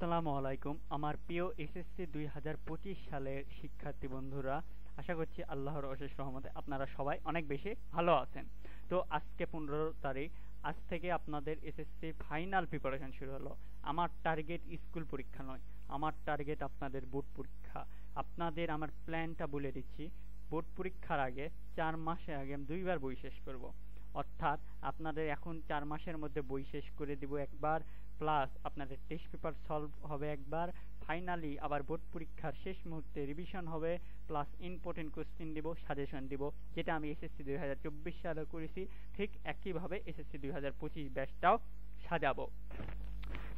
আসসালামু আলাইকুম আমার প্রিয় এসএসসি 2025 সালের শিক্ষার্থী বন্ধুরা, আশা করছি আল্লাহর অশেষ রহমতে আপনারা সবাই অনেক বেশি ভালো আছেন। তো আজকে 15 তারিখ, আজ থেকে আপনাদের এসএসসি ফাইনাল প্রিপারেশন শুরু হলো। আমার টার্গেট স্কুল পরীক্ষা নয়, আমার টার্গেট আপনাদের বোর্ড পরীক্ষা। আপনাদের আমার প্ল্যানটা বলে দিচ্ছি। বোর্ড পরীক্ষার আগে 4 মাসে আগে আমি 2বার বই শেষ করব। অর্থাৎ আপনাদের এখন 4 মাসের মধ্যে বই শেষ করে দিব একবার, প্লাস আপনাদের টেস্ট পেপার সলভ হবে একবার, ফাইনালি আবার বোর্ড পরীক্ষার শেষ মুহূর্তে রিভিশন হবে, প্লাস ইম্পর্টেন্ট কোশ্চেন দিব, সাজেশন দিব, যেটা আমি এসএসসি 2024 সালে করেছি। ঠিক একইভাবে এসএসসি 2025 ব্যাচটাও সাজাবো।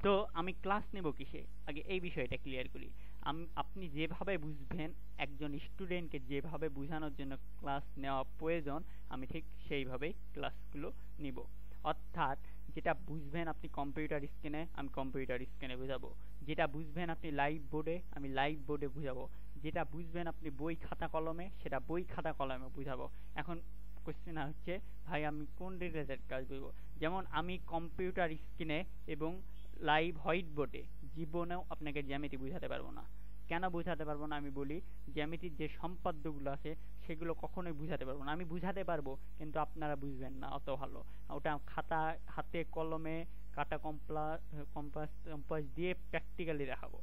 তো আমি ক্লাস নেব কিসে, আগে এই বিষয়টা ক্লিয়ার করি। আপনি যেভাবে বুঝবেন, একজন স্টুডেন্টকে যেভাবে বোঝানোর জন্য ক্লাস নেওয়া প্রয়োজন, আমি ঠিক সেইভাবেই ক্লাসগুলো নিব। অর্থাৎ যেটা বুঝবেন আপনি কম্পিউটার স্ক্রিনে, আমি কম্পিউটার স্ক্রিনে বোঝাবো। যেটা বুঝবেন আপনি লাইভ বোর্ডে, আমি লাইভ বোর্ডে বুঝাবো। যেটা বুঝবেন আপনি বই খাতা কলমে, সেটা বই খাতা কলমে বুঝাবো। এখন কোশ্চেন হচ্ছে, ভাই আমি কোন রিলেটেড কাজ বুঝবো? যেমন আমি কম্পিউটার স্ক্রিনে এবং লাইভ হোয়াইট বোর্ডে জীবনেও আপনাকে জ্যামিতি বুঝাতে পারবো না। কেন বুঝাতে পারবো না আমি বলি। জ্যামিতির যে সম্পাদ্যগুলো আছে সেগুলো কখনোই বুঝাতে পারবো না। আমি বুঝাতে পারবো কিন্তু আপনারা বুঝবেন না অত ভালো। ওটা খাতা হাতে কলমে কাটা কম্পাস দিয়ে প্র্যাকটিক্যালি দেখাবো।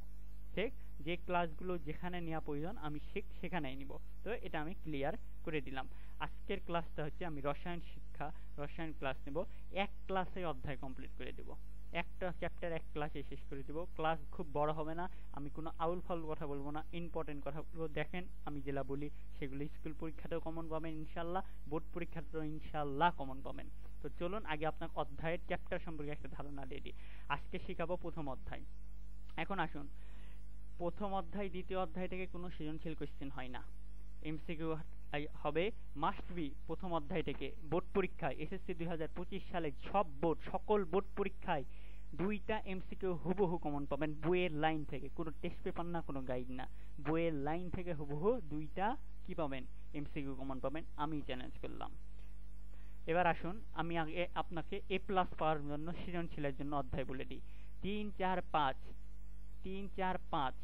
ঠিক যে ক্লাসগুলো যেখানে নেওয়া প্রয়োজন আমি সেখানেই নিব। তো এটা আমি ক্লিয়ার করে দিলাম। আজকের ক্লাসটা হচ্ছে আমি রসায়ন শিক্ষা, রসায়ন ক্লাস নেব। এক ক্লাসে অধ্যায় কমপ্লিট করে দেব। একটা চ্যাপ্টার এক ক্লাসে শেষ করে দিব। ক্লাস খুব বড় হবে না, আমি কোনো আউল ফাউল কথা বলবো না, ইম্পর্টেন্ট কথা বলবো। দেখেন আমি যেটা বলি সেগুলো স্কুল পরীক্ষাতেও কমন পাবেন ইনশাল্লাহ, বোর্ড পরীক্ষাতেও ইনশাল্লাহ কমন পাবেন। তো চলুন আগে আপনার অধ্যায়ের চ্যাপ্টার সম্পর্কে একটা ধারণা দিয়ে দিই। আজকে শেখাবো প্রথম অধ্যায়। এখন আসুন, প্রথম অধ্যায় দ্বিতীয় অধ্যায় থেকে কোনো সৃজনশীল কোশ্চেন হয় না, এমসিকিউ হবে মাস্ট বি। প্রথম অধ্যায় থেকে বোর্ড পরীক্ষায় এসএসসি 2025 সালে সকল বোর্ড পরীক্ষায় 2টা এমসিকিউ হুবহু কমন পাবেন বইয়ের লাইন থেকে। কোনো টেস্ট পেপার না, কোনো গাইড না, বইয়ের লাইন থেকে হুবহু 2টা কি পাবেন, এমসিকিউ কমন পাবেন। আমি চ্যালেঞ্জ করলাম। এবার আসুন, আমি আগে আপনাকে এ প্লাস পাওয়ার জন্য সৃজনশীলের জন্য অধ্যায় বলে দিই। 3, 4, 5, 3, 4, 5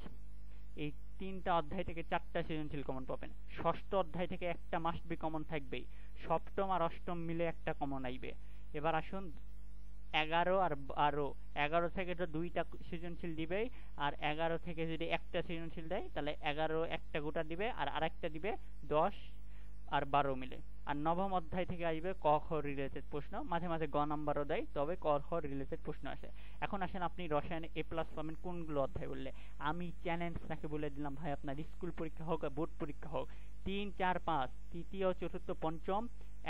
এই 3টা অধ্যায় থেকে 4টা সৃজনশীল কমন পাবেন। ষষ্ঠ অধ্যায় থেকে একটা মাস্ট বি কমন থাকবেই। সপ্তম আর অষ্টম মিলে একটা কমন আইবে। এবার আসুন 11 আর 12, 11 থেকে তো 2টা সৃজনশীল দিবেই, আর 11 থেকে যদি একটা সৃজনশীল দেয় তাহলে 11 একটা গোটা দিবে, আর আরেকটা দিবে 10 আর 12 মিলে। আর নবম অধ্যায় থেকে আসবে ক খ রিলেটেড প্রশ্ন, মাঝে মাঝে গ নাম্বারও দেয়, তবে ক খ রিলেটেড প্রশ্ন আসে। এখন আসেন আপনি রসায়নে এ প্লাস পাবেন কোনগুলো অধ্যায় বললে। আমি চ্যালেঞ্জ তাকে বলে দিলাম, ভাই আপনার স্কুল পরীক্ষা হোক আর বোর্ড পরীক্ষা হোক, 3, 4, 5 তৃতীয় চতুর্থ পঞ্চম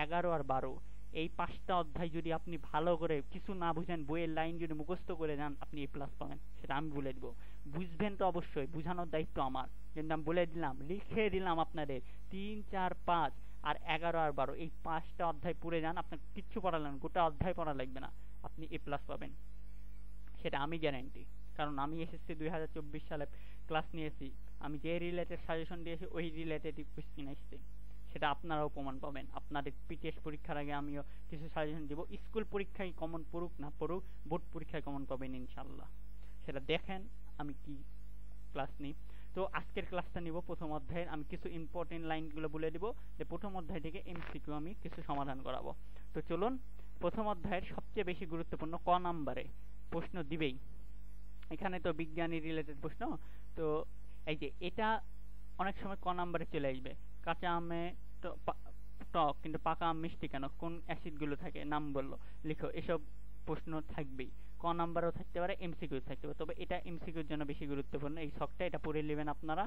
11 আর 12 এই 5টা অধ্যায় যদি আপনি ভালো করে কিছু না বুঝেন, বইয়ের লাইন যদি মুখস্থ করে যান, আপনি এ প্লাস পাবেন। সেটা আমি বলে দিব। বুঝবেন তো অবশ্যই, বুঝানোর দায়িত্ব আমার, কিন্তু আমি বলে দিলাম, লিখে দিলাম আপনাদের। 3, 4, 5 আর 11 আর 12 এই 5টা অধ্যায় পড়ে যান, আপনার কিচ্ছু পড়া লাগবে না, গোটা অধ্যায় পড়া লাগবে না, আপনি এ প্লাস পাবেন। সেটা আমি গ্যারান্টি, কারণ আমি এসএসসি 2024 সালে ক্লাস নিয়েছি। আমি যে রিলেটেড সাজেশন দিয়েছি ওই রিলেটেড কোশ্চেন এসেছে, সেটা আপনারাও প্রমাণ পাবেন। আপনাদের টেস্ট পরীক্ষার আগে আমিও কিছু সাজেশন দিব। স্কুল পরীক্ষায় কমন পড়ুক না পড়ুক, বোর্ড পরীক্ষায় কমন পাবেন ইনশাল্লাহ। সেটা দেখেন আমি কি ক্লাস নিই। তো আজকের ক্লাসটা নিব প্রথম অধ্যায়ের। আমি কিছু ইম্পর্টেন্ট লাইনগুলো বলে দিব, যে প্রথম অধ্যায় থেকে এমসিকিউ আমি কিছু সমাধান করাবো। তো চলুন, প্রথম অধ্যায়ের সবচেয়ে বেশি গুরুত্বপূর্ণ ক নাম্বারে প্রশ্ন দিবেই। এখানে তো বিজ্ঞানী রিলেটেড প্রশ্ন। তো এই যে এটা অনেক সময় ক নাম্বারে চলে আসবে, কাঁচা আমে টক কিন্তু পাকা আম মিষ্টি কেন, কোন অ্যাসিড গুলো থাকে নাম বললো, লিখো, এসব প্রশ্ন থাকবেই। ক নাম্বারও থাকতে পারে, এমসিকিউ থাকতে পারে, তবে এটা এমসিকিউর জন্য বেশি গুরুত্বপূর্ণ। এই শখটা এটা পড়ে নেবেন আপনারা,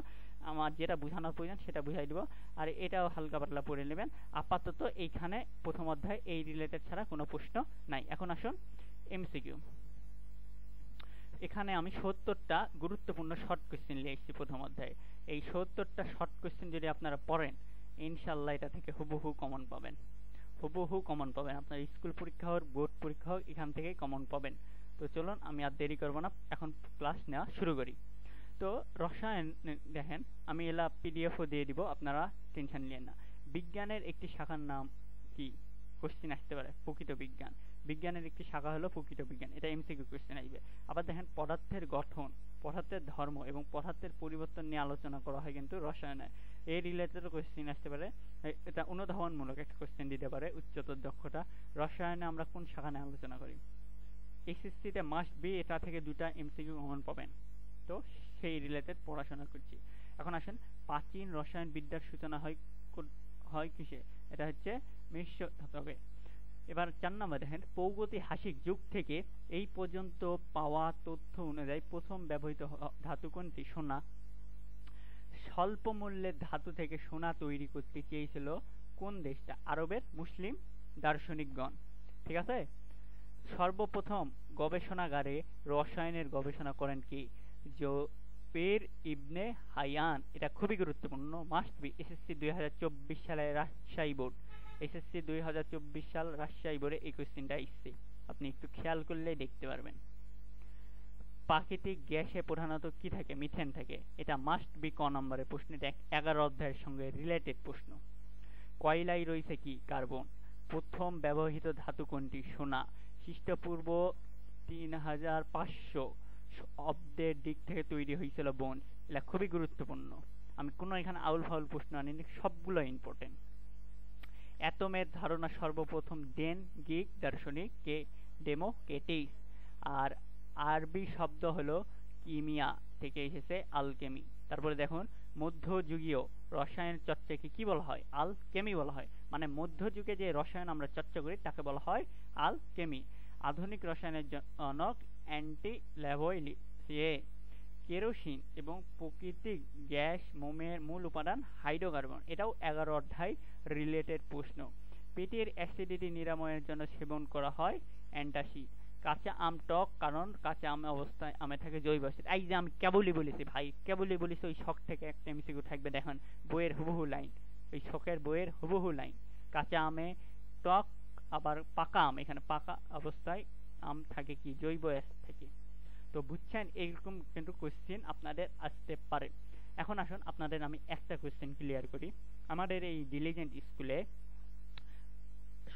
আমার যেটা বোঝানোর প্রয়োজন সেটা বুঝাই দিব, আর এটাও হালকা পাতলা পড়ে নেবেন। আপাতত এইখানে প্রথম অধ্যায় এই রিলেটেড ছাড়া কোনো প্রশ্ন নাই। এখন আসুন এমসিকিউ। এখানে আমি 70টা গুরুত্বপূর্ণ শর্ট কোশ্চেন নিয়ে এসেছি প্রথম অধ্যায়ে। এই 70টা শর্ট কোশ্চেন যদি আপনারা পড়েন, ইনশাল্লাহ এটা থেকে হুবহু কমন পাবেন, হুবহু কমন পাবেন। আপনার স্কুল পরীক্ষা হোক বোর্ড পরীক্ষা হোক, এখান থেকেই কমন পাবেন। তো চলুন আমি আর দেরি করবো না, এখন ক্লাস নেওয়া শুরু করি। তো রসায়ন দেখেন, আমি এলা পিডিএফও দিয়ে দিব, আপনারা টেনশন নিয়েন না। বিজ্ঞানের একটি শাখার নাম কি, কোশ্চেন আসতে পারে, প্রকৃত বিজ্ঞান। বিজ্ঞানের একটি শাখা হলো প্রকৃত বিজ্ঞান, এটা এমসিকিউ কোশ্চেন আসবে। আবার দেখেন পদার্থের গঠন, পদার্থের ধর্ম এবং পদার্থের পরিবর্তন নিয়ে আলোচনা করা হয় কিন্তু রসায়নে। এই রিলেটেড কোশ্চেন আসতে পারে, এটা অনুধাবনমূলক একটা কোশ্চেন দিতে পারে। উচ্চতর দক্ষতা, রসায়নে আমরা কোন শাখা নিয়ে আলোচনা করি? এসএসসিতে মাস্ট বি এটা থেকে দুটা এমসিকিউ কমন পাবেন, তো সেই রিলেটেড পড়াশোনা করছি। এখন আসেন, প্রাচীন রসায়ন বিদ্যার সূচনা হয় কিসে? এটা হচ্ছে মিশ্র ধাতবে। এবার 4 নম্বর দেখেন, প্রাগৈতিহাসিক যুগ থেকে এই পর্যন্ত পাওয়া তথ্য অনুযায়ী প্রথম ব্যবহৃত ধাতু কোনটি? সোনা। স্বল্প মূল্যের ধাতু থেকে সোনা তৈরি করতে চেয়েছিল কোন দেশটা? আরবের মুসলিম দার্শনিকগণ। ঠিক আছে। সর্বপ্রথম গবেষণাগারে রসায়নের গবেষণা করেন কি? জুবাইর ইবনে হাইয়ান। এটা খুবই গুরুত্বপূর্ণ, মাস্ট বি। এসএসসি 2024 সালে রাজশাহী বোর্ড, এসএসসি 2024 সাল রাজশাহী বোর্ডে এই কোশ্চেনটা আসছে, আপনি একটু খেয়াল করলেই দেখতে পারবেন। প্রাকৃতিক গ্যাসে প্রধানত কি থাকে? মিথেন থাকে, এটা মাস্ট বি ক নম্বরের প্রশ্ন, এটা 11 অধ্যায়ের সঙ্গে রিলেটেড প্রশ্ন। কয়লায় রয়েছে কি? কার্বন। প্রথম ব্যবহৃত ধাতু কোনটি? সোনা। খ্রিস্টপূর্ব 3500 অব্দের দিক থেকে তৈরি হয়েছিল বোনস, এটা খুবই গুরুত্বপূর্ণ। আমি কোনো এখানে আউল ফাউল প্রশ্ন আনিনি, সবগুলো ইম্পর্টেন্ট। অ্যাটমের ধারণা সর্বপ্রথম ডেন গ্রিক দার্শনিক কে? ডেমোক্রিটাস। আর আরবি শব্দ হলো কিমিয়া থেকে এসেছে আলকেমি। তারপরে দেখুন, মধ্যযুগীয় রসায়ন চর্চাকে কি বলা হয়? আলকেমি বলা হয়। মানে মধ্যযুগে যে রসায়ন আমরা চর্চা করি তাকে বলা হয় আলকেমি। আধুনিক রসায়নের জনক অ্যান্টি ল্যাভোইসিয়ে। কেরোসিন এবং প্রাকৃতিক গ্যাস মোমের মূল উপাদান হাইড্রোকার্বন, এটাও 11 অধ্যায় রিলেটেড প্রশ্ন। পেটের অ্যাসিডিটি নিরাময়ের জন্য সেবন করা হয় অ্যান্টাসিড। কাঁচা আম টক, কারণ কাঁচা আম অবস্থায় আমে থাকে জৈব অ্যাসিড। এই যে আমি কেবলই বলেছি ভাই, কেবলই বলেছি, ওই শখ থেকে একটা এমসিকিউ থাকবে, দেখেন বইয়ের হুবহু লাইন, ওই শখের বইয়ের হুবহু লাইন। কাঁচা আমে টক, আবার পাকা আম, এখানে পাকা অবস্থায় আম থাকে কি? জৈব অ্যাসিড থাকে। তো বুঝছেন, এইরকম কিন্তু কোশ্চেন আপনাদের আসতে পারে। এখন আসুন আপনাদের আমি একটা কোশ্চেন ক্লিয়ার করি। আমাদের এই ডিলিজেন্ট স্কুলে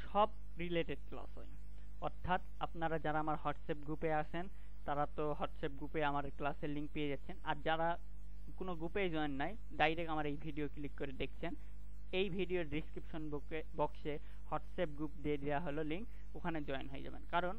সব রিলেটেড ক্লাস হয়, অর্থাৎ আপনারা যারা আমার হোয়াটসঅ্যাপ গ্রুপে আছেন তারা তো হোয়াটসঅ্যাপ গ্রুপে আমার ক্লাসের লিঙ্ক পেয়ে যাচ্ছেন, আর যারা কোনো গ্রুপে জয়েন নাই, ডাইরেক্ট আমার এই ভিডিও ক্লিক করে দেখছেন, এই ভিডিওর ডিসক্রিপশন বক্সে হোয়াটসঅ্যাপ গ্রুপ দিয়ে দেওয়া হলো লিঙ্ক, ওখানে জয়েন হয়ে যাবেন। কারণ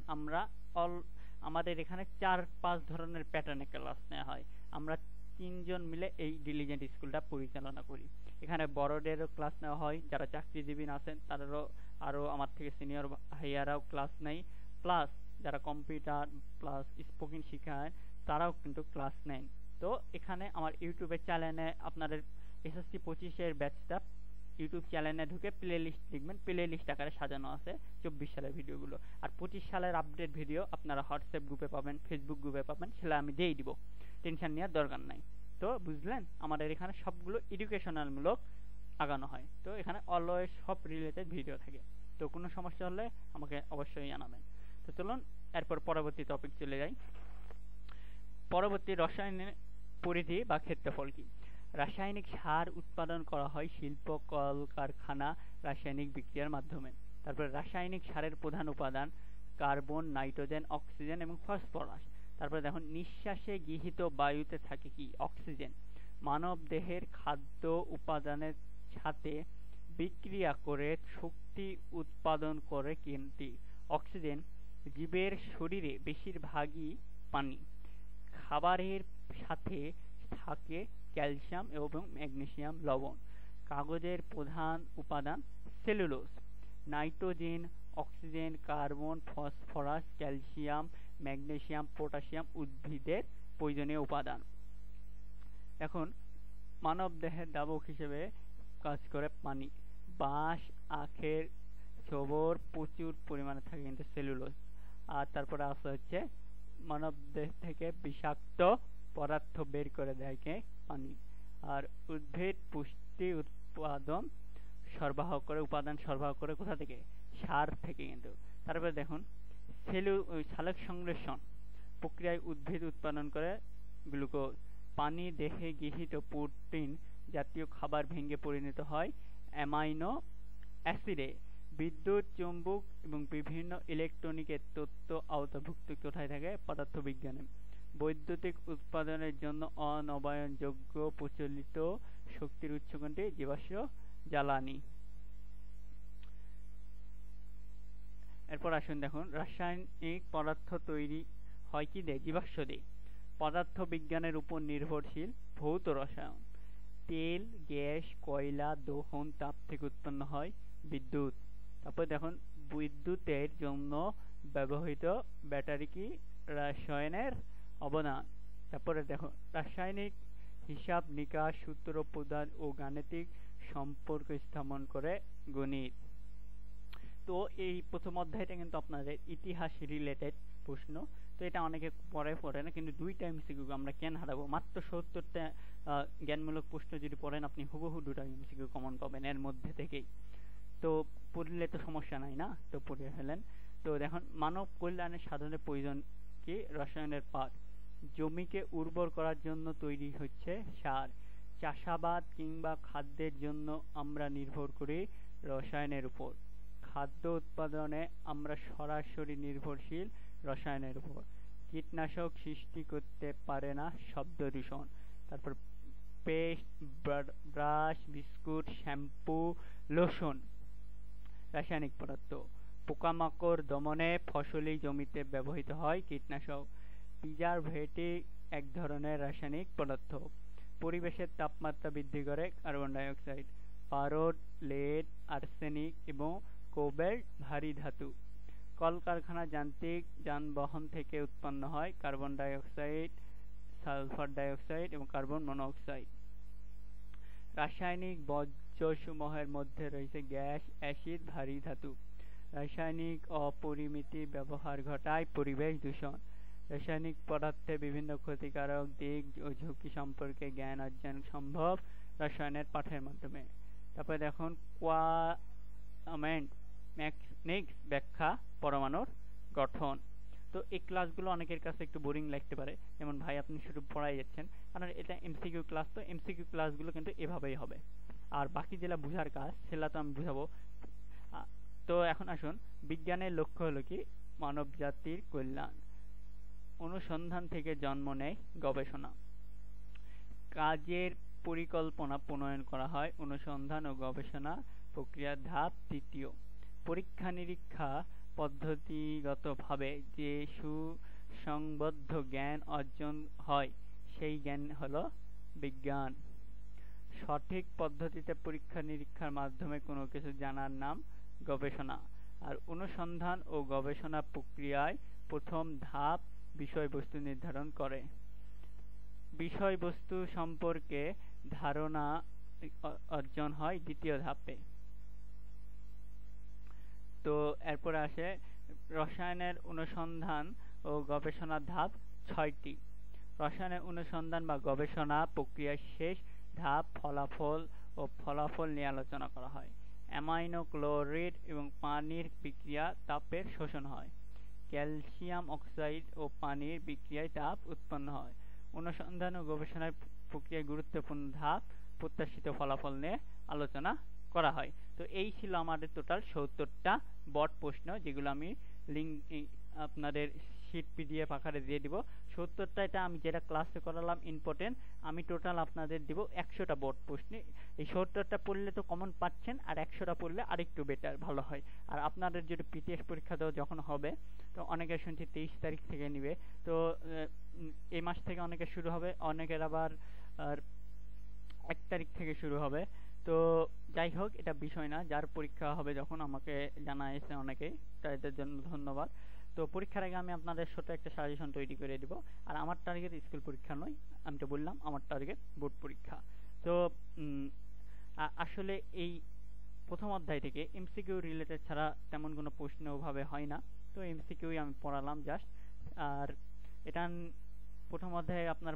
আমাদের এখানে 4-5 ধরনের প্যাটার্নে ক্লাস নেওয়া হয়। আমরা 3 জন মিলে এই ডিলিজেন্ট স্কুলটা পরিচালনা করি। এখানে বড়দেরও ক্লাস নেওয়া হয়, যারা চাকরিজীবী আছেন তাদেরও, আরও আমার থেকে সিনিয়র ভাইয়ারাও ক্লাস নেয়, প্লাস যারা কম্পিউটার প্লাস স্পোকেন শেখায় তারাও কিন্তু ক্লাস নেন। তো এখানে আমার ইউটিউবের চ্যানেলে আপনাদের এসএসসি 25-এর ব্যাচটা ইউটিউব চ্যানেলে ঢুকে প্লে লিস্ট দেখবেন, প্লে লিস্ট আকারে সাজানো আছে 24 সালের ভিডিওগুলো। আর 25 সালের আপডেট ভিডিও আপনারা হোয়াটসঅ্যাপ গ্রুপে পাবেন, ফেসবুক গ্রুপে পাবেন, সেটা আমি দিয়েই দিব, টেনশন নেওয়ার দরকার নাই। তো বুঝলেন, আমাদের এখানে সবগুলো এডুকেশনাল মূলক আগানো হয়, তো এখানে অলওয়েজ সব রিলেটেড ভিডিও থাকে। তো কোনো সমস্যা হলে আমাকে অবশ্যই জানাবেন। তো চলুন এরপর পরবর্তী টপিক চলে যাই। পরবর্তী, রসায়নের পরিধি বা ক্ষেত্রফল কি? রাসায়নিক সার উৎপাদন করা হয় শিল্প, কলকারখানা, রাসায়নিক বিক্রিয়ার মাধ্যমে। তারপর রাসায়নিক সারের প্রধান উপাদান কার্বন, নাইট্রোজেন, অক্সিজেন এবং ফসফরাস। তারপরে দেখুন, নিঃশ্বাসে গৃহীত বায়ুতে থাকে কি? অক্সিজেন। মানব দেহের খাদ্য উপাদানের সাথে বিক্রিয়া করে শক্তি উৎপাদন করে কোনটি? অক্সিজেন। জীবের শরীরে বেশিরভাগই পানি। খাবারের সাথে থাকে ক্যালসিয়াম এবং ম্যাগনেসিয়াম লবণ। কাগজের প্রধান উপাদান cellulose. Nitrogen, oxygen, carbon, phosphorus, calcium, magnesium, potassium উদ্ভিদের প্রয়োজনীয় উপাদান। এখন মানব দেহের দ্রাবক হিসেবে কাজ করে পানি। বাঁশ, আখের ছোবর প্রচুর পরিমাণে থাকে কিন্তু সেলুলোজ। আর তারপরে আসা হচ্ছে মানব দেহ থেকে বিষাক্ত পদার্থ বের করে দেয় কে? পানি। আর উদ্ভিদ পুষ্টি উপাদান সরবরাহ করে কোথা থেকে? সার থেকে কিন্তু। তারপরে দেখুন, সালোক সংশ্লেষণ প্রক্রিয়ায় উদ্ভিদ উৎপাদন করে গ্লুকোজ। পানি দেহে গৃহীত প্রোটিন জাতীয় খাবার ভেঙে পরিণত হয় অ্যামাইনো অ্যাসিডে। বিদ্যুৎ, চৌম্বক এবং বিভিন্ন ইলেকট্রনিকের তত্ত্ব আওতাভুক্ত কোথায় থাকে? পদার্থবিজ্ঞানে। বৈদ্যুতিক উৎপাদনের জন্য অনবায়নযোগ্য প্রচলিত শক্তির উৎস কোনটি? জীবাশ্ম জ্বালানি। এরপর আসুন দেখুন, রাসায়নিক পদার্থ তৈরি হয় কি দিয়ে? জীবাশ্ম দিয়ে। পদার্থ বিজ্ঞানের উপর নির্ভরশীল ভৌত রসায়ন। তেল, গ্যাস, কয়লা, দহন তাপ থেকে উৎপন্ন হয় বিদ্যুৎ। তারপর দেখুন, বিদ্যুতের জন্য ব্যবহৃত ব্যাটারি কি? রসায়নের অবদান। তারপরে দেখুন, রাসায়নিক হিসাব নিকাশ, সূত্র প্রদান ও গাণিতিক সম্পর্ক স্থাপন করে গণিত। তো এই প্রথম অধ্যায়টা কিন্তু আপনাদের ইতিহাস রিলেটেড প্রশ্ন। তো এটা অনেকে পড়ে না, কিন্তু 2টা এমসিকিউ আমরা কেন হারাবো? মাত্র 70টা জ্ঞানমূলক প্রশ্ন যদি পড়েন আপনি হুবহু 2টা এমসিকিউ কমন পাবেন এর মধ্যে থেকেই। তো পড়লে তো সমস্যা নাই না, তো পড়ে ফেলেন। তো দেখুন, মানব কল্যাণের সাধনের প্রয়োজন কি? রসায়নের পাঠ। জমিকে উর্বর করার জন্য তৈরি হচ্ছে সার। চাষাবাদ কিংবা খাদ্যের জন্য আমরা নির্ভর করি রসায়নের উপর। খাদ্য উৎপাদনে আমরা সরাসরি নির্ভরশীল রসায়নের উপর। কীটনাশক সৃষ্টি করতে পারে না শব্দ দূষণ। তারপর paste, brush, biscuit, shampoo, lotion রাসায়নিক পদার্থ। পোকামাকড় দমনে ফসলি জমিতে ব্যবহৃত হয় কীটনাশক। প্রিজারভেটিভ এক ধরনের রাসায়নিক পদার্থ। পরিবেশের তাপমাত্রা বৃদ্ধি করে কার্বন ডাই অক্সাইড। পারদ, লেড, আর্সেনিক এবং কোবাল্ট ভারী ধাতু। কলকারখানা, যান্ত্রিক যানবাহন থেকে উৎপন্ন হয় carbon die oxide, sulphur die oxide এবং কার্বন মনোক্সাইড। রাসায়নিক বর্জ্যসমূহের মধ্যে রয়েছে গ্যাস, অ্যাসিড, ভারী ধাতু। রাসায়নিক অপরিমিত ব্যবহার ঘটায় পরিবেশ দূষণ। রাসায়নিক পদার্থে বিভিন্ন ক্ষতিকারক দিক ও ঝুঁকি সম্পর্কে জ্ঞান অর্জন সম্ভব রসায়নের পাঠের মাধ্যমে। তারপরে দেখুন, কোয়ান্টাম মেকানিক্স ব্যাখ্যা পরমাণুর গঠন। তো এই ক্লাসগুলো অনেকের কাছে একটু বোরিং লাগতে পারে, যেমন ভাই আপনি শুধু পড়াই যাচ্ছেন, কারণ এটা এমসিকিউ ক্লাস। তো এমসিকিউ ক্লাসগুলো কিন্তু এভাবেই হবে, আর বাকি যেটা বুঝার কাজ সেটা তো আমি বুঝাবো। তো এখন আসুন, বিজ্ঞানের লক্ষ্য হলো কি? মানব জাতির কল্যাণ। অনুসন্ধান থেকে জন্ম নেয় গবেষণা। কাজের পরিকল্পনা প্রণয়ন করা হয় অনুসন্ধান ও গবেষণা প্রক্রিয়ার ধাপ 3। পরীক্ষা নিরীক্ষা পদ্ধতিগতভাবে যে সুসংবদ্ধ জ্ঞান অর্জন হয় সেই জ্ঞান হলো বিজ্ঞান। সঠিক পদ্ধতিতে পরীক্ষা নিরীক্ষার মাধ্যমে কোনো কিছু জানার নাম গবেষণা। আর অনুসন্ধান ও গবেষণা প্রক্রিয়ায় প্রথম ধাপ বিষয়বস্তু নির্ধারণ করে। বিষয়বস্তু সম্পর্কে ধারণা অর্জন হয় 2য় ধাপে। তো এরপরে আসে রসায়নের অনুসন্ধান ও গবেষণার ধাপ 6টি। রসায়নের অনুসন্ধান বা গবেষণা প্রক্রিয়ার শেষ ধাপ ফলাফল নিয়ে আলোচনা করা হয়। অ্যামাইনো ক্লোরাইড এবং পানির বিক্রিয়া তাপের শোষণ হয়। ক্যালসিয়াম অক্সাইড ও পানির বিক্রিয়ায় তাপ উৎপন্ন হয়। অনুসন্ধান ও গবেষণার প্রক্রিয়ায় গুরুত্বপূর্ণ ধাপ প্রত্যাশিত ফলাফল নিয়ে আলোচনা করা হয়। তো এই ছিল আমাদের টোটাল 70টা বট প্রশ্ন, যেগুলো আমি লিঙ্ক আপনাদের শীট পিডিএফ আকারে দিয়ে দিব। 70টা এটা আমি যেটা ক্লাসে করালাম ইম্পর্টেন্ট, আমি টোটাল আপনাদের দিব 100টা বট প্রশ্ন। এই 70টা পড়লে তো কমন পাচ্ছেন, আর 100টা পড়লে আরেকটু বেটার ভালো হয়। আর আপনাদের যদি পিটিএস পরীক্ষা দেওয়া যখন হবে, তো অনেকে শুনছি 23 তারিখ থেকে নিবে। তো এই মাস থেকে অনেকের শুরু হবে, অনেকের আবার 1 তারিখ থেকে শুরু হবে। তো যাই হোক, এটা বিষয় না, যার পরীক্ষা হবে যখন আমাকে জানাইছে অনেকেই, তাদের জন্য ধন্যবাদ। তো পরীক্ষার আগে আমি আপনাদের ছোট একটা সাজেশন তৈরি করে দিব। আর আমার টার্গেট স্কুল পরীক্ষা নয়, আমি তো বললাম আমার টার্গেট বোর্ড পরীক্ষা। তো আসলে এই প্রথম অধ্যায় থেকে এমসিকিউ রিলেটেড ছাড়া তেমন কোনো প্রশ্ন ওভাবে হয় না। তো এমসিকিউই আমি পড়ালাম জাস্ট। আর এটা প্রথম অধ্যায়ে আপনার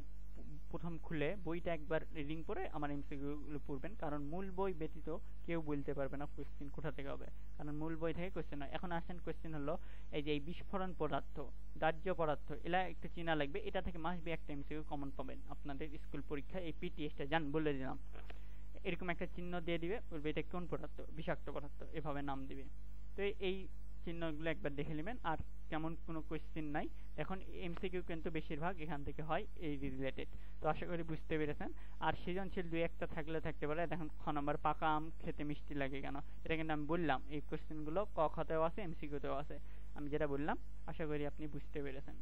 প্রথম খুলে বইটা একবার রিডিং করে আমার এমসিকিউগুলো পড়বেন, কারণ মূল বই ব্যতীত কেউ বলতে পারবে না কোশ্চেন কোথা থেকে হবে, কারণ মূল বই থেকে কোশ্চেন হয়। এখন আসেন, কোশ্চেন হলো এই যে এই বিস্ফোরণ পদার্থ, দাহ্য পদার্থ, এলা একটু চেনা লাগবে। এটা থেকে মাস্ট বি একটা এমসিকিউ কমন পাবেন আপনাদের স্কুল পরীক্ষায়, এই পিটিএসটা জান বলে দিলাম। এরকম একটা চিহ্ন দিয়ে দিবে, বলবে এটা কোন পদার্থ, বিষাক্ত পদার্থ, এভাবে নাম দিবে। তো এই চিহ্নগুলো একবার দেখে নেবেন। আর তেমন কোনো কোয়েশ্চেন নাই, এখন এমসিকিউ কিন্তু বেশিরভাগ এখান থেকে হয় এই রিলেটেড। তো আশা করি বুঝতে পেরেছেন। আর সৃজনশীল দুই একটা থাকলে থাকতে পারে। দেখুন খ নম্বর, পাকা আম খেতে মিষ্টি লাগে কেন, এটা কিন্তু আমি বললাম এই কোয়েশ্চেনগুলো ক খতেও আছে এমসিকিউতেও আছে, আমি যেটা বললাম আশা করি আপনি বুঝতে পেরেছেন।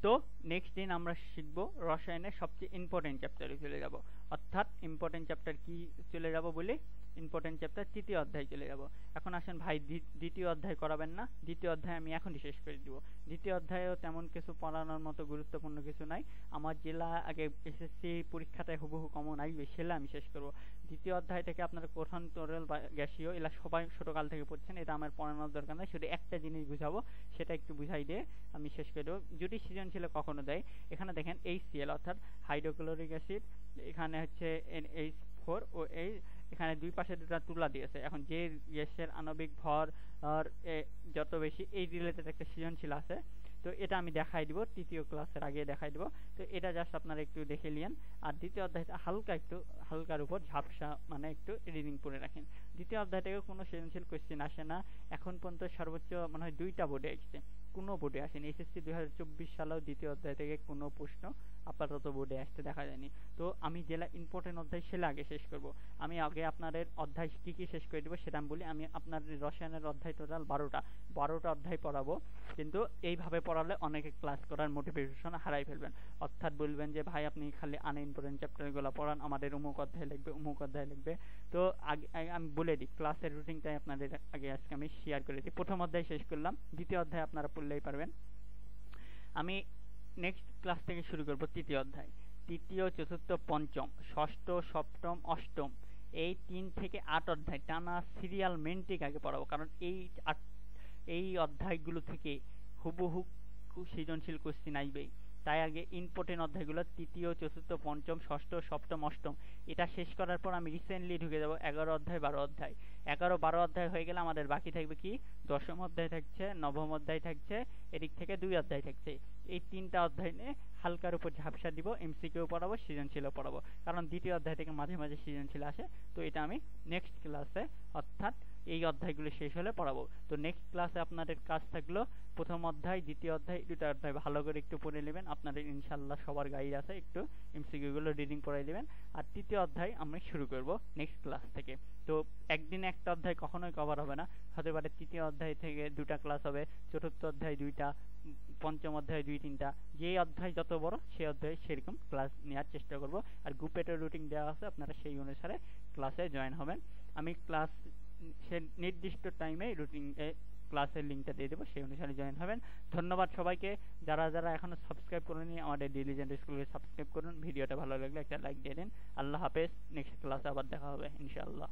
তো নেক্সট দিন আমরা শিখব রসায়নের সবচেয়ে ইম্পর্টেন্ট চ্যাপ্টারে চলে যাব, অর্থাৎ ইম্পর্টেন্ট চ্যাপ্টার কি চলে যাব বলে, ইম্পর্টেন্ট চ্যাপ্টার তৃতীয় অধ্যায় চলে যাব। এখন আসেন ভাই, দ্বিতীয় অধ্যায় করাবেন না? দ্বিতীয় অধ্যায় আমি এখনই শেষ করে দিব। দ্বিতীয় অধ্যায়েও তেমন কিছু পড়ানোর মতো গুরুত্বপূর্ণ কিছু নাই। আমার জেলা আগে এসএসসি পরীক্ষাতে হুবহু কমন আসবে, সেটা আমি শেষ করব। দ্বিতীয় অধ্যায় থেকে আপনার কঠিন তরল বা গ্যাসীয় এগুলা সবাই ছোটকাল থেকে পড়ছেন, এটা আমার পড়ানোর দরকার নাই। শুধু একটা জিনিস বুঝাবো, সেটা একটু বুঝাই দিয়ে আমি শেষ করে দেবো, যদি সৃজনশীল কখনো দেয়। এখানে দেখেন HCl অর্থাৎ হাইড্রোক্লোরিক অ্যাসিড, এখানে হচ্ছে NH4 ও এখানে দুই পাশে দুটো তুলা দিয়েছে। এখন যে গ্যাসের আণবিক ভর আর যত বেশি, এই রিলেটেড একটা সৃজনশীল আছে। তো এটা আমি দেখাই দিব, তৃতীয় ক্লাসের আগে দেখাই দিব। তো এটা জাস্ট আপনারা একটু দেখে নিন। আর দ্বিতীয় অধ্যায়টা হালকার উপর ঝাপসা, মানে একটু রিডিং করে রাখেন। দ্বিতীয় অধ্যায় থেকে কোনো সৃজনশীল কোয়েশ্চেন আসে না, এখন পর্যন্ত সর্বোচ্চ মনে হয় 2টা বোর্ডে এসেছে, কোনো বোর্ডে আসেনি। এসএসসি 2024 সালেও দ্বিতীয় অধ্যায় থেকে কোনো প্রশ্ন আপাতত বোর্ডে আসতে দেখা যায়নি। তো আমি যেটা ইম্পর্টেন্ট অধ্যায় সেটা আগে শেষ করব। আমি আগে আপনাদের অধ্যায় কি কি শেষ করে দেবো সেটা আমি বলি। আমি আপনার রসায়নের অধ্যায় টোটাল 12টা অধ্যায় পড়াবো, কিন্তু এইভাবে পড়ালে অনেকে ক্লাস করার মোটিভেশন হারাই ফেলবেন। অর্থাৎ বলবেন যে ভাই আপনি খালি আনইম্পর্টেন্ট চ্যাপ্টারগুলো পড়ান, আমাদের অমুক অধ্যায় লিখবে। তো আগে আমি বলে দিই, ক্লাসের রুটিনটাই আপনাদের আগে আজকে আমি শেয়ার করে দিই। প্রথম অধ্যায় শেষ করলাম, দ্বিতীয় অধ্যায় আপনারা পড়লেই পারবেন। আমি নেক্সট ক্লাস থেকে শুরু করব তৃতীয় অধ্যায়। তৃতীয়, চতুর্থ, পঞ্চম, ষষ্ঠ, সপ্তম, অষ্টম, এই 3 থেকে 8 অধ্যায় টানা সিরিয়াল মেন্টিক আগে পড়াবো, কারণ এই অধ্যায়গুলো থেকে হুবহু সৃজনশীল কোশ্চিন আসবেই। তাই আগে ইম্পর্টেন্ট অধ্যায়গুলো তৃতীয়, চতুর্থ, পঞ্চম, ষষ্ঠ, সপ্তম, অষ্টম, এটা শেষ করার পর আমি রিসেন্টলি ঢুকে যাব 11 অধ্যায় 12 অধ্যায়। 11-12 অধ্যায় হয়ে গেলে আমাদের বাকি থাকবে কি, দশম অধ্যায় থাকছে, নবম অধ্যায় থাকছে, এদিক থেকে 2 অধ্যায় থাকছে। এই 3টা অধ্যায় নিয়ে হালকার উপর ঝাপসা দিব, এমসিকিউ পড়াবো, সৃজনশীলও পড়াবো, কারণ দ্বিতীয় অধ্যায় থেকে মাঝে মাঝে সৃজনশীল আসে। তো এটা আমি নেক্সট ক্লাসে, অর্থাৎ এই অধ্যায়গুলো শেষ হলে পড়াবো। তো নেক্সট ক্লাসে আপনাদের কাজ থাকলো প্রথম অধ্যায়, দ্বিতীয় অধ্যায়, 2টা অধ্যায় ভালো করে একটু পড়ে নেবেন। আপনাদের ইনশাল্লাহ সবার গাইড আছে, একটু এমসিকিউ গুলো রিডিং পড়াই দেবেন। আর তৃতীয় অধ্যায় আমি শুরু করব নেক্সট ক্লাস থেকে। তো একদিনে একটা অধ্যায় কখনোই কভার হবে না, হতে পারে তৃতীয় অধ্যায় থেকে 2টা ক্লাস হবে, চতুর্থ অধ্যায় 2টা, পঞ্চম অধ্যায় 2-3টা, যে অধ্যায় যত বড় সেই অধ্যায় সেরকম ক্লাস নেওয়ার চেষ্টা করব। আর গ্রুপের রুটিন দেওয়া আছে, আপনারা সেই অনুসারে ক্লাসে জয়েন হবেন। আমি ক্লাস সে নির্দিষ্ট টাইমে রুটিন ক্লাসের লিঙ্কটা দিয়ে দেবো, সেই অনুসারে জয়েন হবেন। ধন্যবাদ সবাইকে। যারা যারা এখনো সাবস্ক্রাইব করেনি আমাদের ডিলিজেন্ট স্কুলকে সাবস্ক্রাইব করুন। ভিডিওটা ভালো লাগলে একটা লাইক দিয়ে দিন। আল্লাহ হাফেজ, নেক্সট ক্লাসে আবার দেখা হবে ইনশাআল্লাহ।